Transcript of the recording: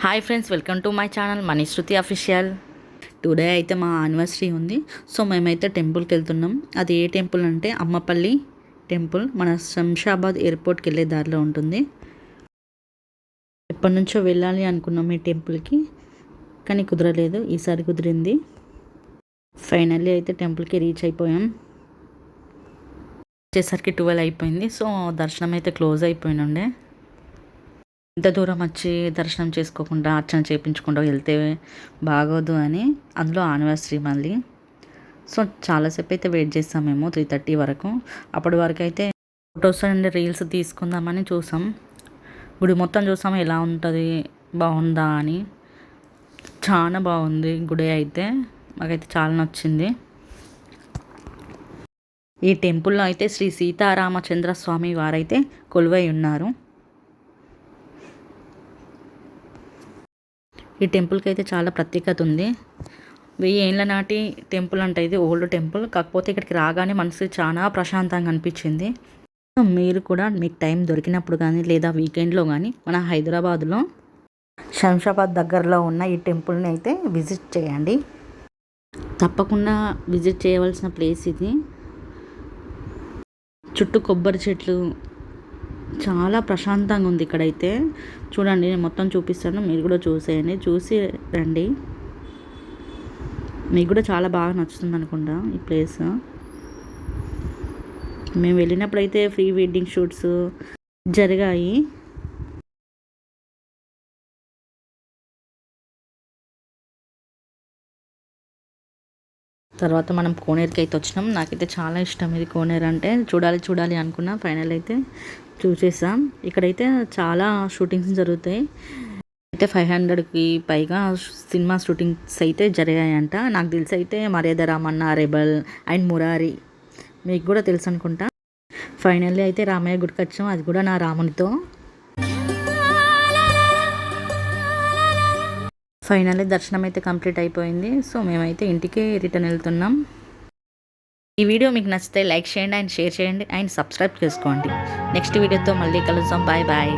Hi friends, welcome to my channel Manishruti official. Today అయితే మా anniversary ఉంది. సో మేమైతే టెంపుల్కి వెళ్తున్నాం. అది ఏ టెంపుల్ అంటే అమ్మపల్లి టెంపుల్. మన శంషాబాద్ ఎయిర్పోర్ట్కి వెళ్ళే దారిలో ఉంటుంది. ఎప్పటి నుంచో వెళ్ళాలి అనుకున్నాం ఈ టెంపుల్కి, కానీ కుదరలేదు. ఈసారి కుదిరింది. ఫైనల్లీ అయితే టెంపుల్కి రీచ్ అయిపోయాం. వచ్చేసరికి 12 అయిపోయింది. సో దర్శనం అయితే క్లోజ్ అయిపోయినుండే. ఇంత దూరం వచ్చి దర్శనం చేసుకోకుండా అర్చన చేయించకుండా వెళ్తే బాగోదు అని, అందులో యానివర్సరీ మళ్ళీ. సో చాలాసేపు అయితే వెయిట్ చేస్తాం మేము, 3:30 వరకు. అప్పటి వరకు అయితే ఫొటోస్ అండ్ రీల్స్ తీసుకుందామని చూసాం. గుడి మొత్తం చూసాం ఎలా ఉంటుంది, బాగుందా అని. చాలా బాగుంది గుడి అయితే, మాకైతే చాలా నచ్చింది. ఈ టెంపుల్లో అయితే శ్రీ సీతారామచంద్ర స్వామి వారైతే కొలువై ఉన్నారు. ఈ టెంపుల్కి అయితే చాలా ప్రత్యేకత ఉంది. 1000 ఏళ్ళ నాటి టెంపుల్ అంటే ఇది ఓల్డ్ టెంపుల్. కాకపోతే ఇక్కడికి రాగానే మనసు చాలా ప్రశాంతంగా అనిపించింది. మీరు కూడా మీకు టైం దొరికినప్పుడు కానీ లేదా వీకెండ్లో కానీ మన హైదరాబాద్లో శంషాబాద్ దగ్గరలో ఉన్న ఈ టెంపుల్ని అయితే విజిట్ చేయండి. తప్పకుండా విజిట్ చేయవలసిన ప్లేస్ ఇది. చుట్టూ కొబ్బరి చెట్లు, చాలా ప్రశాంతంగా ఉంది ఇక్కడైతే. చూడండి, నేను మొత్తం చూపిస్తాను, మీరు కూడా చూసేయండి, చూసి రండి. మీకు కూడా చాలా బాగా నచ్చుతుంది అనుకుంటా ఈ ప్లేస్. మేము వెళ్ళినప్పుడు అయితే ప్రీ వెడ్డింగ్ షూట్స్ జరిగాయి. తర్వాత మనం కోనేరుకి అయితే వచ్చినాం. నాకైతే చాలా ఇష్టం ఇది, కోనేరు అంటే. చూడాలి అనుకున్నా, ఫైనల్ అయితే చూసేసాం. ఇక్కడైతే చాలా షూటింగ్స్ జరుగుతాయి. అయితే 500కి పైగా సినిమా షూటింగ్స్ అయితే జరిగాయంట. నాకు తెలిసి అయితే మర్యాద రామన్న, రెబల్ అండ్ మురారి మీకు కూడా తెలుసు అనుకుంటా. ఫైనల్లీ అయితే రామయ్య గుడికి వచ్చాం, అది కూడా నా రామునితో. ఫైనల్లీ దర్శనం అయితే కంప్లీట్ అయిపోయింది. సో మేమైతే ఇంటికి రిటర్న్ వెళ్తున్నాం. ఈ వీడియో మీకు నచ్చితే లైక్ చేయండి అండ్ షేర్ చేయండి అండ్ సబ్స్క్రైబ్ చేసుకోండి. నెక్స్ట్ వీడియోతో మళ్ళీ కలుద్దాం. Bye bye.